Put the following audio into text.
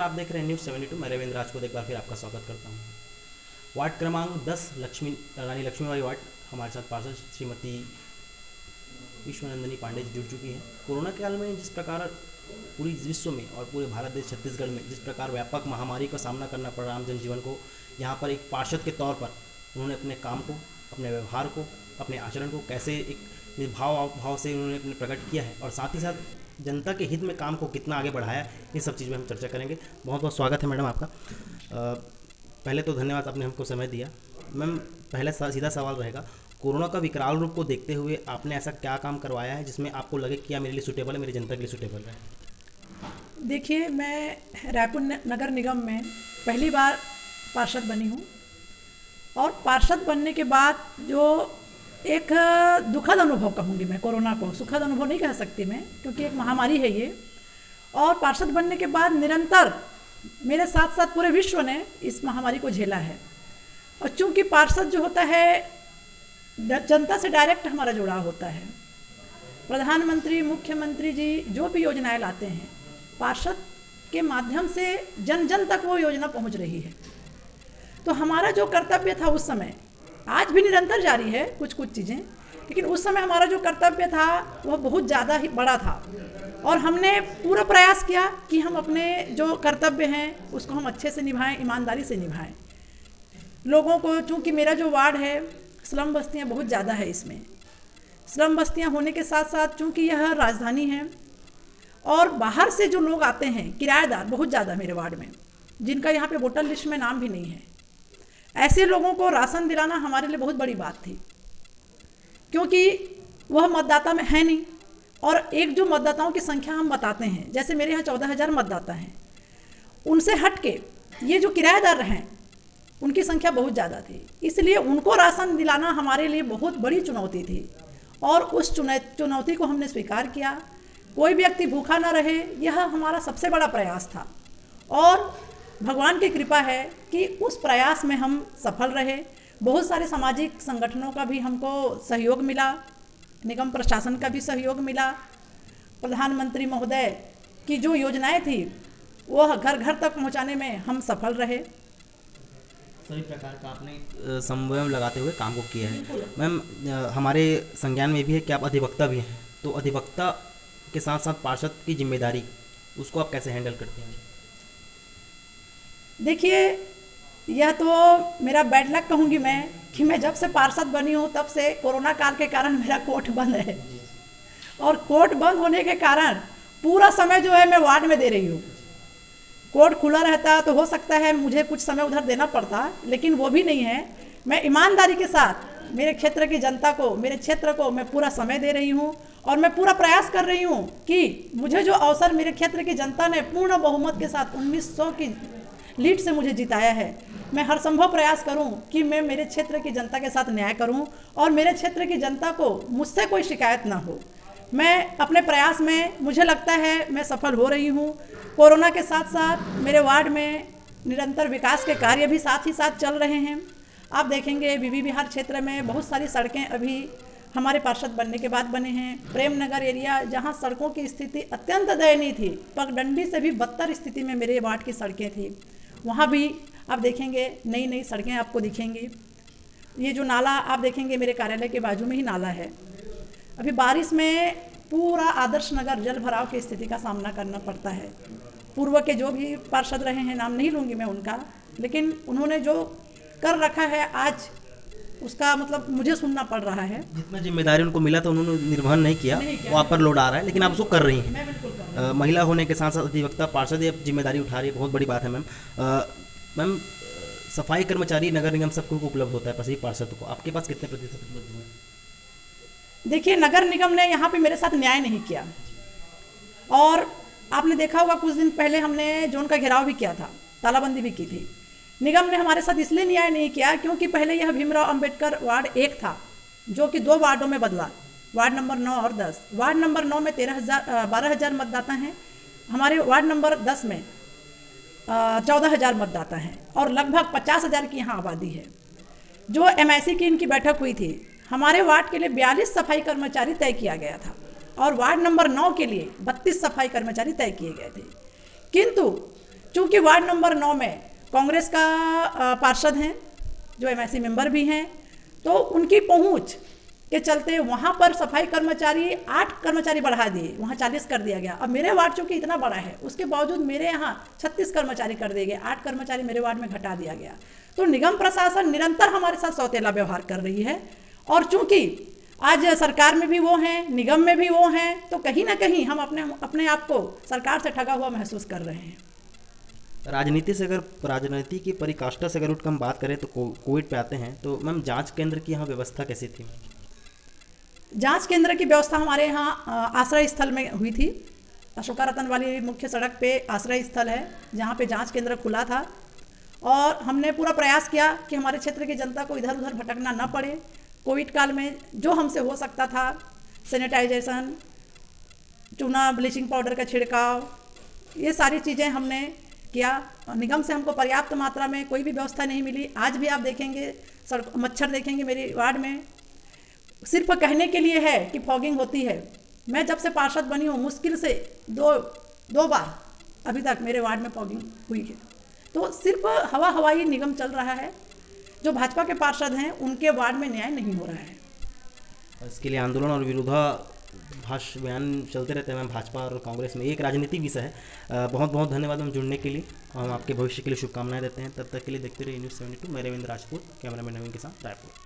आप देख रहे हैं न्यूज़ 72। मैं रविंद्र राज को एक बार फिर आपका स्वागत करता हूँ। वार्ड क्रमांक 10 रानी लक्ष्मीबाई वार्ड, हमारे साथ पार्षद श्रीमती विश्वनंदिनी पांडे जुड़ चुकी हैं। कोरोना काल में जिस प्रकार पूरी विश्व में और पूरे भारत देश छत्तीसगढ़ में जिस प्रकार व्यापक महामारी का सामना करना पड़ रहा आम जनजीवन को, यहाँ पर एक पार्षद के तौर पर उन्होंने अपने काम को, अपने व्यवहार को, अपने आचरण को कैसे एक भाव से उन्होंने अपने प्रकट किया है और साथ ही साथ जनता के हित में काम को कितना आगे बढ़ाया, इन सब चीज़ में हम चर्चा करेंगे। बहुत बहुत स्वागत है मैडम आपका। पहले तो धन्यवाद, आपने हमको समय दिया। मैम, पहले सीधा सवाल रहेगा, कोरोना का विकराल रूप को देखते हुए आपने ऐसा क्या काम करवाया है जिसमें आपको लगे कि यह मेरे लिए सूटेबल है, मेरी जनता के लिए सूटेबल है? देखिए, मैं रायपुर नगर निगम में पहली बार पार्षद बनी हूँ और पार्षद बनने के बाद जो एक दुखद अनुभव कहूँगी मैं, कोरोना को सुखद अनुभव नहीं कह सकती मैं, क्योंकि एक महामारी है ये। और पार्षद बनने के बाद निरंतर मेरे साथ साथ पूरे विश्व ने इस महामारी को झेला है। और चूँकि पार्षद जो होता है जनता से डायरेक्ट हमारा जुड़ाव होता है, प्रधानमंत्री मुख्यमंत्री जी जो भी योजनाएं लाते हैं, पार्षद के माध्यम से जन जन तक वो योजना पहुंच रही है। तो हमारा जो कर्तव्य था उस समय, आज भी निरंतर जारी है कुछ कुछ चीज़ें, लेकिन उस समय हमारा जो कर्तव्य था वह बहुत ज़्यादा ही बड़ा था और हमने पूरा प्रयास किया कि हम अपने जो कर्तव्य हैं उसको हम अच्छे से निभाएं, ईमानदारी से निभाएं। लोगों को, चूँकि मेरा जो वार्ड है स्लम बस्तियाँ बहुत ज़्यादा है, इसमें स्लम बस्तियाँ होने के साथ साथ चूँकि यह राजधानी है और बाहर से जो लोग आते हैं किराएदार बहुत ज़्यादा मेरे वार्ड में, जिनका यहाँ पे वोटर लिस्ट में नाम भी नहीं है, ऐसे लोगों को राशन दिलाना हमारे लिए बहुत बड़ी बात थी, क्योंकि वह मतदाता में है नहीं। और एक जो मतदाताओं की संख्या हम बताते हैं, जैसे मेरे यहाँ 14,000 मतदाता हैं, उनसे हट के ये जो किराएदार हैं उनकी संख्या बहुत ज़्यादा थी, इसलिए उनको राशन दिलाना हमारे लिए बहुत बड़ी चुनौती थी और उस चुनौती को हमने स्वीकार किया। कोई व्यक्ति भूखा ना रहे, यह हमारा सबसे बड़ा प्रयास था और भगवान की कृपा है कि उस प्रयास में हम सफल रहे। बहुत सारे सामाजिक संगठनों का भी हमको सहयोग मिला, निगम प्रशासन का भी सहयोग मिला, प्रधानमंत्री महोदय की जो योजनाएं थी वह घर घर तक पहुंचाने में हम सफल रहे। सभी प्रकार का आपने समन्वय लगाते हुए काम को किया है। मैम, हमारे संज्ञान में भी है कि आप अधिवक्ता भी हैं, तो अधिवक्ता के साथ साथ पार्षद की जिम्मेदारी, उसको आप कैसे हैंडल करते हैं? देखिए, यह तो मेरा बैड लक कहूँगी मैं कि मैं जब से पार्षद बनी हूँ तब से कोरोना काल के कारण मेरा कोर्ट बंद है और कोर्ट बंद होने के कारण पूरा समय जो है मैं वार्ड में दे रही हूँ। कोर्ट खुला रहता तो हो सकता है मुझे कुछ समय उधर देना पड़ता, लेकिन वो भी नहीं है। मैं ईमानदारी के साथ मेरे क्षेत्र की जनता को, मेरे क्षेत्र को मैं पूरा समय दे रही हूँ और मैं पूरा प्रयास कर रही हूँ कि मुझे जो अवसर मेरे क्षेत्र की जनता ने पूर्ण बहुमत के साथ 1900 की लीड से मुझे जिताया है, मैं हर संभव प्रयास करूं कि मैं मेरे क्षेत्र की जनता के साथ न्याय करूं और मेरे क्षेत्र की जनता को मुझसे कोई शिकायत ना हो। मैं अपने प्रयास में, मुझे लगता है मैं सफल हो रही हूं। कोरोना के साथ साथ मेरे वार्ड में निरंतर विकास के कार्य भी साथ ही साथ चल रहे हैं। आप देखेंगे बीबी बिहार क्षेत्र में बहुत सारी सड़कें अभी हमारे पार्षद बनने के बाद बने हैं। प्रेम नगर एरिया, जहां सड़कों की स्थिति अत्यंत दयनीय थी, पगडंडी से भी बदतर स्थिति में मेरे वार्ड की सड़कें थी, वहाँ भी आप देखेंगे नई नई सड़कें आपको दिखेंगी। ये जो नाला आप देखेंगे मेरे कार्यालय के बाजू में ही नाला है। अभी बारिश में पूरा आदर्श नगर जल भराव की स्थिति का सामना करना पड़ता है। पूर्व के जो भी पार्षद रहे हैं, नाम नहीं लूँगी मैं उनका, लेकिन उन्होंने जो कर रखा है आज उसका मतलब मुझे सुनना पड़ रहा है। जितना जिम्मेदारी उनको मिला था उन्होंने निर्वहन नहीं किया, वो आप पर लोड आ रहा है, लेकिन आप उसको कर रही हैं। मैं बिल्कुल कर रही हूँ। महिला होने के साथ साथ अधिवक्ता पार्षद ये जिम्मेदारी उठा रही है, बहुत बड़ी बात है मैम। मैम, सफाई कर्मचारी नगर निगम सबको उपलब्ध होता है, प्रत्येक पार्षद को, आपके पास कितने प्रतिशत उपलब्ध हुए? देखिए, नगर निगम ने यहाँ पे मेरे साथ न्याय नहीं किया और आपने देखा होगा कुछ दिन पहले हमने जोन का घेराव भी किया था, तालाबंदी भी की थी। निगम ने हमारे साथ इसलिए न्याय नहीं किया क्योंकि पहले यह भीमराव अंबेडकर वार्ड 1 था, जो कि 2 वार्डों में बदला, वार्ड नंबर 9 और 10। वार्ड नंबर 9 में 12,000 मतदाता हैं, हमारे वार्ड नंबर 10 में 14,000 मतदाता हैं और लगभग 50,000 की यहाँ आबादी है। जो MIC की इनकी बैठक हुई थी, हमारे वार्ड के लिए 42 सफाई कर्मचारी तय किया गया था और वार्ड नंबर 9 के लिए 32 सफाई कर्मचारी तय किए गए थे। किंतु चूँकि वार्ड नंबर 9 में कांग्रेस का पार्षद हैं जो एमआईसी मेंबर भी हैं, तो उनकी पहुंच के चलते वहाँ पर सफाई कर्मचारी 8 कर्मचारी बढ़ा दिए, वहाँ 40 कर दिया गया। अब मेरे वार्ड चूँकि इतना बड़ा है, उसके बावजूद मेरे यहाँ 36 कर्मचारी कर दिए गए, 8 कर्मचारी मेरे वार्ड में घटा दिया गया। तो निगम प्रशासन निरंतर हमारे साथ सौतेला व्यवहार कर रही है, और चूँकि आज सरकार में भी वो हैं, निगम में भी वो हैं, तो कहीं ना कहीं हम अपने आप को सरकार से ठगा हुआ महसूस कर रहे हैं। राजनीति की परिकाष्ठा से अगर उठ कर हम बात करें तो कोविड पे आते हैं, तो मैम जांच केंद्र की यहाँ व्यवस्था कैसी थी? जांच केंद्र की व्यवस्था हमारे यहाँ आश्रय स्थल में हुई थी। अशोका रतन वाली मुख्य सड़क पे आश्रय स्थल है जहाँ पे जांच केंद्र खुला था, और हमने पूरा प्रयास किया कि हमारे क्षेत्र की जनता को इधर उधर भटकना न पड़े। कोविड काल में जो हमसे हो सकता था, सैनिटाइजेशन, चूना, ब्लीचिंग पाउडर का छिड़काव, ये सारी चीज़ें हमने किया। निगम से हमको पर्याप्त मात्रा में कोई भी व्यवस्था नहीं मिली। आज भी आप देखेंगे मच्छर देखेंगे मेरे वार्ड में, सिर्फ कहने के लिए है कि फॉगिंग होती है। मैं जब से पार्षद बनी हूँ मुश्किल से दो बार अभी तक मेरे वार्ड में फॉगिंग हुई है। तो सिर्फ हवाई निगम चल रहा है। जो भाजपा के पार्षद हैं उनके वार्ड में न्याय नहीं हो रहा है। इसके लिए आंदोलन और विरोधाभास बयान चलते रहते हैं मैम भाजपा और कांग्रेस में। एक राजनीतिक विषय है। बहुत बहुत धन्यवाद हम जुड़ने के लिए, हम आपके भविष्य के लिए शुभकामनाएं देते हैं। तब तक के लिए देखते रहिए न्यूज़ 72। मैं रविंद्र राजपूत, कैमरामैन नवीन के साथ, रायपुर।